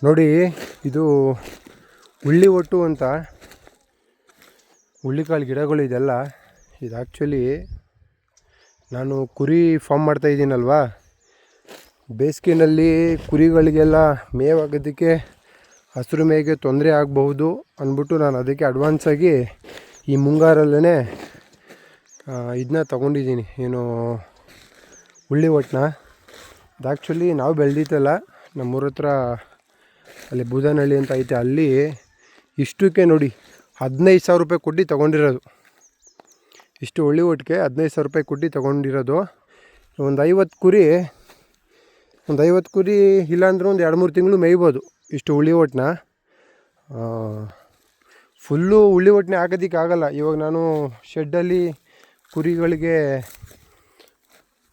ನೋಡಿ, ಇದು ಹುಳ್ಳಿ ಒಟ್ಟು ಅಂತ ಹುಳ್ಳಿಕಾಳು ಗಿಡಗಳು ಇದೆಲ್ಲ. ಇದು ಆ್ಯಕ್ಚುಲಿ ನಾನು ಕುರಿ ಫಾರ್ಮ್ ಮಾಡ್ತಾಯಿದ್ದೀನಲ್ವಾ, ಬೇಸಿಗೆನಲ್ಲಿ ಕುರಿಗಳಿಗೆಲ್ಲ ಮೇವಾಗೋದಕ್ಕೆ ಹಸಿರು ಮೇಗೆ ತೊಂದರೆ ಆಗಬಹುದು ಅಂದ್ಬಿಟ್ಟು ನಾನು ಅದಕ್ಕೆ ಅಡ್ವಾನ್ಸಾಗಿ ಈ ಮುಂಗಾರಲ್ಲೇ ಇದನ್ನ ತೊಗೊಂಡಿದ್ದೀನಿ. ಏನು ಹುಳ್ಳಿ ಒಟ್ಟನ್ನ. ಅದು ಆ್ಯಕ್ಚುಲಿ ನಾವು ಬೆಳೆದಿತ್ತಲ್ಲ, ನಮ್ಮೂರ ಹತ್ರ ಅಲ್ಲಿ ಬೂದನಹಳ್ಳಿ ಅಂತ ಐತೆ, ಅಲ್ಲಿ ಇಷ್ಟಕ್ಕೆ ನೋಡಿ 15,000 ರೂಪಾಯಿ ಕೊಟ್ಟು ತೊಗೊಂಡಿರೋದು. ಇಷ್ಟು ಹುಳ್ಳಿ ಒಟ್ಟಿಗೆ 15,000 ರೂಪಾಯಿ ಕೊಟ್ಟು ತೊಗೊಂಡಿರೋದು. ಒಂದು 50 ಕುರಿ ಇಲ್ಲಾಂದ್ರೆ ಒಂದು 2-3 ತಿಂಗಳು ಮೇಯ್ಬೋದು ಇಷ್ಟು ಹುಳ್ಳಿ ಒಟ್ಟನ್ನ. ಫುಲ್ಲು ಹುಳ್ಳಿ ಒಟ್ಟನೆ ಹಾಕೋದಕ್ಕೆ ಆಗಲ್ಲ. ಇವಾಗ ನಾನು ಶೆಡ್ಡಲ್ಲಿ ಕುರಿಗಳಿಗೆ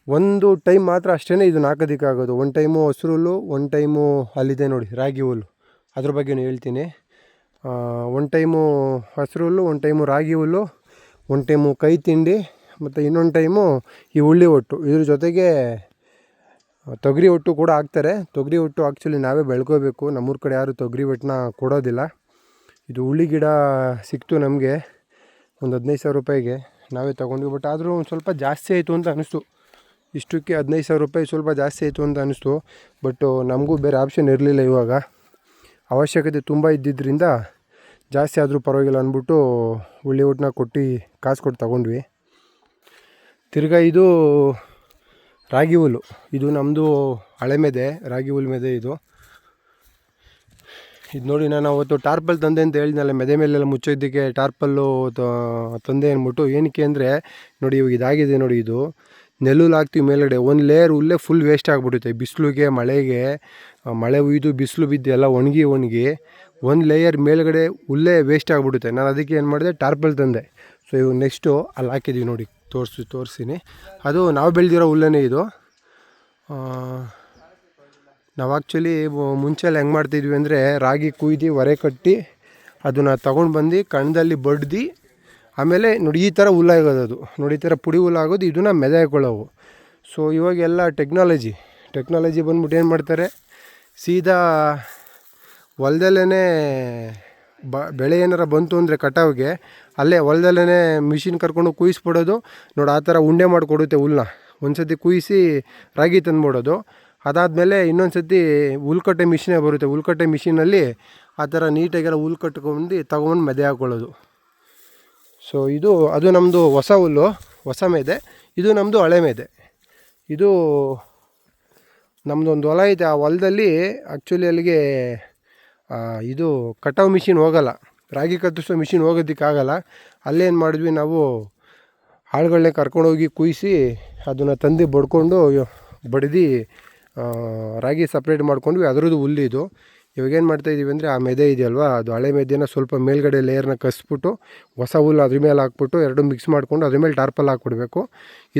ಒಂದು ಟೈಮ್ ಮಾತ್ರ ಅಷ್ಟೇ ಇದನ್ನು ಹಾಕೋದಕ್ಕಾಗೋದು. ಒಂದು ಟೈಮು ಹಸಿರು ಹುಲ್ಲು, ಒಂದು ಟೈಮು ಅಲ್ಲಿದೆ ನೋಡಿ ರಾಗಿ ಹುಲ್ಲು, ಅದ್ರ ಬಗ್ಗೆನೂ ಹೇಳ್ತೀನಿ. ಒಂದು ಟೈಮು ಹಸಿರು ಹುಲ್ಲು, ಒಂದು ಟೈಮು ರಾಗಿ ಹುಲ್ಲು, ಒಂದು ಟೈಮು ಕೈ ತಿಂಡಿ, ಮತ್ತು ಇನ್ನೊಂದು ಟೈಮು ಈ ಹುಳ್ಳಿ ಒಟ್ಟು. ಇದ್ರ ಜೊತೆಗೆ ತೊಗರಿ ಒಟ್ಟು ಕೂಡ ಹಾಕ್ತಾರೆ. ತೊಗರಿ ಒಟ್ಟು ಆ್ಯಕ್ಚುಲಿ ನಾವೇ ಬೆಳ್ಕೋಬೇಕು, ನಮ್ಮೂರ ಕಡೆ ಯಾರು ತೊಗರಿ ಒಟ್ಟನ್ನ ಕೊಡೋದಿಲ್ಲ. ಇದು ಹುಳ್ಳಿ ಗಿಡ ಸಿಕ್ತು ನಮಗೆ ಒಂದು 15,000 ರೂಪಾಯಿಗೆ, ನಾವೇ ತೊಗೊಂಡ್ವಿ. ಬಟ್ ಆದರೂ ಒಂದು ಸ್ವಲ್ಪ ಜಾಸ್ತಿ ಆಯಿತು ಅಂತ ಅನ್ನಿಸ್ತು. ಇಷ್ಟಕ್ಕೆ 15,000 ರೂಪಾಯಿ ಸ್ವಲ್ಪ ಜಾಸ್ತಿ ಆಯಿತು ಅಂತ ಅನ್ನಿಸ್ತು. ಬಟ್ಟು ನಮಗೂ ಬೇರೆ ಆಪ್ಷನ್ ಇರಲಿಲ್ಲ. ಇವಾಗ ಅವಶ್ಯಕತೆ ತುಂಬ ಇದ್ದಿದ್ದರಿಂದ ಜಾಸ್ತಿ ಆದರೂ ಪರವಾಗಿಲ್ಲ ಅಂದ್ಬಿಟ್ಟು ಹುಳ್ಳಿ ಒಟ್ಟನ್ನ ಕೊಟ್ಟು ಕಾಸು ಕೊಟ್ಟು ತೊಗೊಂಡ್ವಿ. ತಿರ್ಗಾ ಇದು ರಾಗಿ ಹುಲ್ಲು. ಇದು ನಮ್ಮದು ಹಳೆ ಮೆದೆ, ರಾಗಿ ಹುಲ್ಲು ಮೆದೆ ಇದು. ನೋಡಿ, ನಾನು ಅವತ್ತು ಟಾರ್ಪಲ್ ತಂದೆ ಅಂತ ಹೇಳಿದ್ನಲ್ಲ, ಮೆದೆ ಮೇಲೆಲ್ಲ ಮುಚ್ಚೋದಕ್ಕೆ ಟಾರ್ಪಲ್ಲು ತಂದೆ ಅಂದ್ಬಿಟ್ಟು. ಏನಕ್ಕೆ ಅಂದರೆ ನೋಡಿ, ಇವಾಗ ಇದಾಗಿದೆ ನೋಡಿ, ಇದು ನೆಲ್ಲುಲ್ಲಿ ಹಾಕ್ತೀವಿ ಮೇಲ್ಗಡೆ, ಒಂದು ಲೇಯರ್ ಹುಲ್ಲೇ ಫುಲ್ ವೇಸ್ಟ್ ಆಗಿಬಿಡುತ್ತೆ. ಬಿಸಿಲಿಗೆ ಮಳೆ ಹುಯ್ದು ಬಿಸಿಲು ಬಿದ್ದು ಎಲ್ಲ ಒಣಗಿ ಒಂದು ಲೇಯರ್ ಮೇಲ್ಗಡೆ ಹುಲ್ಲೇ ವೇಸ್ಟ್ ಆಗಿಬಿಡುತ್ತೆ. ನಾನು ಅದಕ್ಕೆ ಏನು ಮಾಡಿದೆ, ಟಾರ್ಪಲ್ ತಂದೆ. ಸೊ ಇವಾಗ ನೆಕ್ಸ್ಟು ಅಲ್ಲಿ ಹಾಕಿದ್ದೀವಿ ನೋಡಿ, ತೋರಿಸ್ತೀನಿ. ಅದು ನಾವು ಬೆಳೆದಿರೋ ಹುಲ್ಲೇ ಇದು. ನಾವು ಆ್ಯಕ್ಚುಲಿ ಮುಂಚೆಲ್ಲ ಹೆಂಗೆ ಮಾಡ್ತಿದ್ವಿ ಅಂದರೆ, ರಾಗಿ ಕುಯ್ದು ಹೊರೆ ಕಟ್ಟಿ ಅದನ್ನು ತೊಗೊಂಡು ಬಂದು ಕಣ್ಣದಲ್ಲಿ ಬಡ್ದು ಆಮೇಲೆ ನೋಡಿ ಈ ಥರ ಹುಲ್ಲಾಗೋದು. ಅದು ನೋಡಿ, ಈ ಥರ ಪುಡಿ ಹುಲ್ಲಾಗೋದು, ಇದನ್ನು ಮೆದೆ ಹಾಕೊಳ್ಳೋವು. ಸೊ ಇವಾಗೆಲ್ಲ ಟೆಕ್ನಾಲಜಿ ಬಂದ್ಬಿಟ್ಟು ಏನು ಮಾಡ್ತಾರೆ, ಸೀದಾ ಹೊಲ್ದಲ್ಲೇ ಬೆಳೆ ಏನಾರ ಬಂತು ಅಂದರೆ ಕಟಾವಿಗೆ, ಅಲ್ಲೇ ಹೊಲ್ದಲ್ಲೇ ಮಿಷಿನ್ ಕರ್ಕೊಂಡು ಕುಯ್ಸ್ಬಿಡೋದು ನೋಡಿ. ಆ ಥರ ಉಂಡೆ ಮಾಡಿಕೊಡುತ್ತೆ ಹುಲ್ಲನ್ನ. ಒಂದು ಸತಿ ಕುಯ್ಸಿ ರಾಗಿ ತಂದುಬಿಡೋದು. ಅದಾದಮೇಲೆ ಇನ್ನೊಂದು ಸತಿ ಹುಲ್ಕಟ್ಟೆ ಮಿಷಿನೇ ಬರುತ್ತೆ. ಹುಲ್ಕಟ್ಟೆ ಮಿಷಿನಲ್ಲಿ ಆ ಥರ ನೀಟಾಗೆಲ್ಲ ಹುಲ್ ಕಟ್ಕೊಂಡು ತಗೊಂಡು ಮೆದೆ ಹಾಕ್ಕೊಳ್ಳೋದು. ಸೊ ಅದು ನಮ್ಮದು ಹೊಸ ಹುಲ್ಲು, ಹೊಸ ಮೆದೆ. ಇದು ನಮ್ಮದು ಹಳೆ ಮೆದೆ. ಇದು ನಮ್ಮದು ಒಂದು ಹೊಲ ಐತೆ. ಆ ಹೊಲದಲ್ಲಿ ಆ್ಯಕ್ಚುಲಿ ಅಲ್ಲಿಗೆ ಇದು ಕಟಾವು ಮಿಷಿನ್ ಹೋಗೋಲ್ಲ, ರಾಗಿ ಕತ್ತರಿಸೋ ಮಿಷಿನ್ ಹೋಗೋದಕ್ಕಾಗಲ್ಲ. ಅಲ್ಲೇನು ಮಾಡಿದ್ವಿ ನಾವು, ಆಳುಗಳನ್ನೇ ಕರ್ಕೊಂಡೋಗಿ ಕುಯ್ಸಿ ಅದನ್ನು ತಂದು ಬಡ್ದು ರಾಗಿ ಸಪ್ರೇಟ್ ಮಾಡ್ಕೊಂಡ್ವಿ. ಅದರದ್ದು ಹುಲ್ಲು ಇದು. ಇವಾಗೇನು ಮಾಡ್ತಾಯಿದ್ದೀವಿ ಅಂದರೆ, ಆ ಮೆದೆ ಇದೆಯಲ್ವಾ, ಅದು ಹಳೆ ಮೆದೆನ ಸ್ವಲ್ಪ ಮೇಲ್ಗಡೆ ಲೇಯರ್ನ ಕಸ್ಬಿಟ್ಟು ಹೊಸ ಹುಲ್ಲು ಅದ್ರ ಮೇಲೆ ಹಾಕ್ಬಿಟ್ಟು ಎರಡು ಮಿಕ್ಸ್ ಮಾಡಿಕೊಂಡು ಅದ್ರ ಮೇಲೆ ಟಾರ್ಪಲ್ ಹಾಕ್ಬಿಡ್ಬೇಕು.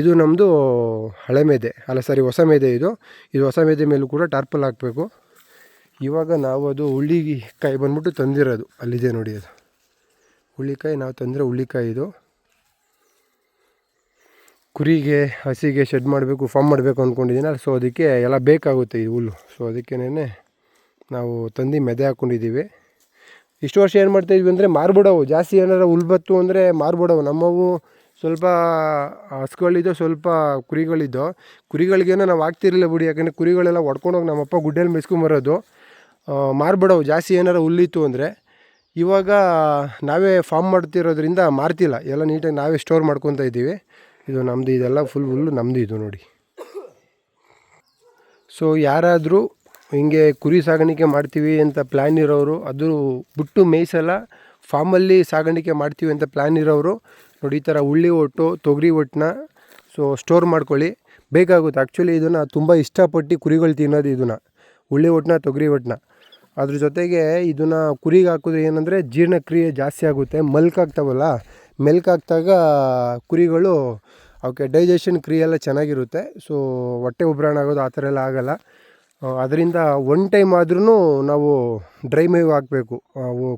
ಇದು ನಮ್ಮದು ಹಳೆ ಮೆದೆ, ಹೊಸ ಮೆದೆ ಇದು ಹೊಸ ಮೆದೆ ಮೇಲೂ ಕೂಡ ಟಾರ್ಪಲ್ ಹಾಕಬೇಕು. ಇವಾಗ ನಾವು ಅದು ಹುಳ್ಳಿಕಾಯಿ ಬಂದ್ಬಿಟ್ಟು ತಂದಿರೋದು, ಅಲ್ಲಿದೆ ನೋಡಿ, ಅದು ಹುಳ್ಳಿಕಾಯಿ ನಾವು ತಂದಿರೋ ಹುಳ್ಳಿಕಾಯಿ. ಇದು ಕುರಿಗೆ ಹಸಿಗೆ ಶೆಡ್ ಮಾಡಬೇಕು, ಫಾರ್ಮ್ ಮಾಡಬೇಕು ಅಂದ್ಕೊಂಡಿದ್ದೀನಿ. ಸೊ ಅದಕ್ಕೆ ಎಲ್ಲ ಬೇಕಾಗುತ್ತೆ ಈ ಹುಲ್ಲು. ಸೊ ಅದಕ್ಕೇನೆ ನಾವು ತಂದು ಮೆದೆ ಹಾಕ್ಕೊಂಡಿದ್ದೀವಿ. ಇಷ್ಟು ವರ್ಷ ಏನು ಮಾಡ್ತಾಯಿದ್ವಿ ಅಂದರೆ, ಮಾರ್ಬಿಡೋವು. ಜಾಸ್ತಿ ಏನಾರು ಹುಲ್ಬತ್ತು ಅಂದರೆ ಮಾರ್ಬಿಡೋವು. ನಮ್ಮವು ಸ್ವಲ್ಪ ಹಸುಗಳಿದ್ದೋ, ಸ್ವಲ್ಪ ಕುರಿಗಳಿದ್ದೋ. ಕುರಿಗಳಿಗೇನೋ ನಾವು ಹಾಕ್ತಿರಲಿಲ್ಲ ಬಿಡಿ, ಯಾಕಂದರೆ ಕುರಿಗಳೆಲ್ಲ ಹೊಡ್ಕೊಂಡೋಗಿ ನಮ್ಮಪ್ಪ ಗುಡ್ಡೆಯಲ್ಲಿ ಮೆಸ್ಕೊಂಬರೋದು. ಮಾರ್ಬಿಡೋವು ಜಾಸ್ತಿ ಏನಾರು ಹುಲ್ಲಿತ್ತು ಅಂದರೆ. ಇವಾಗ ನಾವೇ ಫಾರ್ಮ್ ಮಾಡ್ತಿರೋದ್ರಿಂದ ಮಾರ್ತಿಲ್ಲ, ಎಲ್ಲ ನೀಟಾಗಿ ನಾವೇ ಸ್ಟೋರ್ ಮಾಡ್ಕೊತಾ ಇದ್ದೀವಿ. ಇದು ನಮ್ಮದು, ಇದೆಲ್ಲ ಫುಲ್ ಹುಲ್ಲು ನಮ್ಮದು ಇದು ನೋಡಿ. ಸೊ ಯಾರಾದರೂ ಹಿಂಗೆ ಕುರಿ ಸಾಗಾಣಿಕೆ ಮಾಡ್ತೀವಿ ಅಂತ ಪ್ಲ್ಯಾನ್ ಇರೋರು, ಅದು ಬಿಟ್ಟು ಮೇಯ್ಸಲ್ಲ, ಫಾರ್ಮಲ್ಲಿ ಸಾಗಾಣಿಕೆ ಮಾಡ್ತೀವಿ ಅಂತ ಪ್ಲ್ಯಾನ್ ಇರೋರು ನೋಡಿ, ಈ ಥರ ಹುಳ್ಳಿ ಒಟ್ಟು, ತೊಗರಿ ಒಟ್ಟನ್ನ ಸ್ಟೋರ್ ಮಾಡ್ಕೊಳ್ಳಿ, ಬೇಕಾಗುತ್ತೆ. ಆ್ಯಕ್ಚುಲಿ ಇದನ್ನು ತುಂಬ ಇಷ್ಟಪಟ್ಟು ಕುರಿಗಳು ತಿನ್ನೋದು, ಇದನ್ನು ಹುಳ್ಳಿ ಒಟ್ಟನ್ನ, ತೊಗರಿ ಒಟ್ಟನ್ನ. ಅದ್ರ ಜೊತೆಗೆ ಇದನ್ನು ಕುರಿಗೆ ಹಾಕಿದ್ರೆ ಏನಂದರೆ ಜೀರ್ಣಕ್ರಿಯೆ ಜಾಸ್ತಿ ಆಗುತ್ತೆ. ಮೆಲ್ಕ್ ಹಾಕಿದಾಗ ಕುರಿಗಳು ಅವಕ್ಕೆ ಡೈಜೆಷನ್ ಕ್ರಿಯೆ ಎಲ್ಲ ಚೆನ್ನಾಗಿರುತ್ತೆ. ಸೊ ಹೊಟ್ಟೆ ಉಬ್ರಾಣ ಆಗೋದು ಆ ಥರ ಎಲ್ಲ ಆಗೋಲ್ಲ. ಅದರಿಂದ ಒನ್ ಟೈಮ್ ಆದ್ರೂ ನಾವು ಡ್ರೈ ಮೇವು ಹಾಕಬೇಕು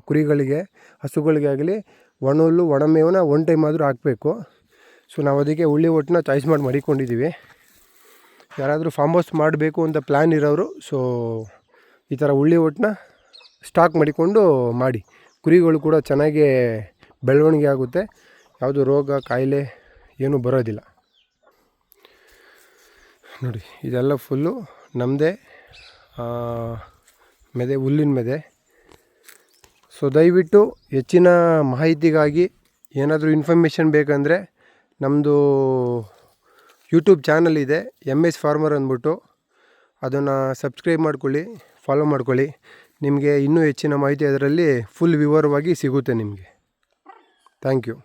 ಕುರಿಗಳಿಗೆ, ಹಸುಗಳಿಗೆ ಆಗಲಿ. ಒಣ ಹುಲ್ಲು, ಒಣ ಮೇವನ್ನ ಒನ್ ಟೈಮ್ ಆದರೂ ಹಾಕಬೇಕು. ಸೊ ನಾವು ಅದಕ್ಕೆ ಹುಳ್ಳಿ ಒಟ್ಟನ್ನ ಚಾಯ್ಸ್ ಮಡಿಕೊಂಡಿದ್ದೀವಿ. ಯಾರಾದರೂ ಫಾರ್ಮ್ ಹೌಸ್ ಮಾಡಬೇಕು ಅಂತ ಪ್ಲ್ಯಾನ್ ಇರೋರು ಈ ಥರ ಉಳ್ಳಿ ಒಟ್ಟನ್ನ ಸ್ಟಾಕ್ ಮಾಡಿಕೊಂಡು ಮಾಡಿ. ಕುರಿಗಳು ಕೂಡ ಚೆನ್ನಾಗಿ ಬೆಳವಣಿಗೆ ಆಗುತ್ತೆ, ಯಾವುದು ರೋಗ ಕಾಯಿಲೆ ಏನೂ ಬರೋದಿಲ್ಲ. ನೋಡಿ ಇದೆಲ್ಲ ಫುಲ್ಲು ನಮ್ಮದೇ ಮೆದೆ, ಹುಲ್ಲಿನ ಮೆದೆ. ಸೊ ದಯವಿಟ್ಟು ಹೆಚ್ಚಿನ ಮಾಹಿತಿಗಾಗಿ ಏನಾದರೂ ಇನ್ಫಾರ್ಮೇಷನ್ ಬೇಕಂದರೆ ನಮ್ಮದು ಯೂಟ್ಯೂಬ್ ಚಾನಲ್ ಇದೆ MS ಫಾರ್ಮರ್ ಅಂದ್ಬಿಟ್ಟು, ಅದನ್ನು ಸಬ್ಸ್ಕ್ರೈಬ್ ಮಾಡ್ಕೊಳ್ಳಿ, ಫಾಲೋ ಮಾಡ್ಕೊಳ್ಳಿ. ನಿಮಗೆ ಇನ್ನೂ ಹೆಚ್ಚಿನ ಮಾಹಿತಿ ಅದರಲ್ಲಿ ಫುಲ್ ವಿವರವಾಗಿ ಸಿಗುತ್ತೆ ನಿಮಗೆ. Thank you.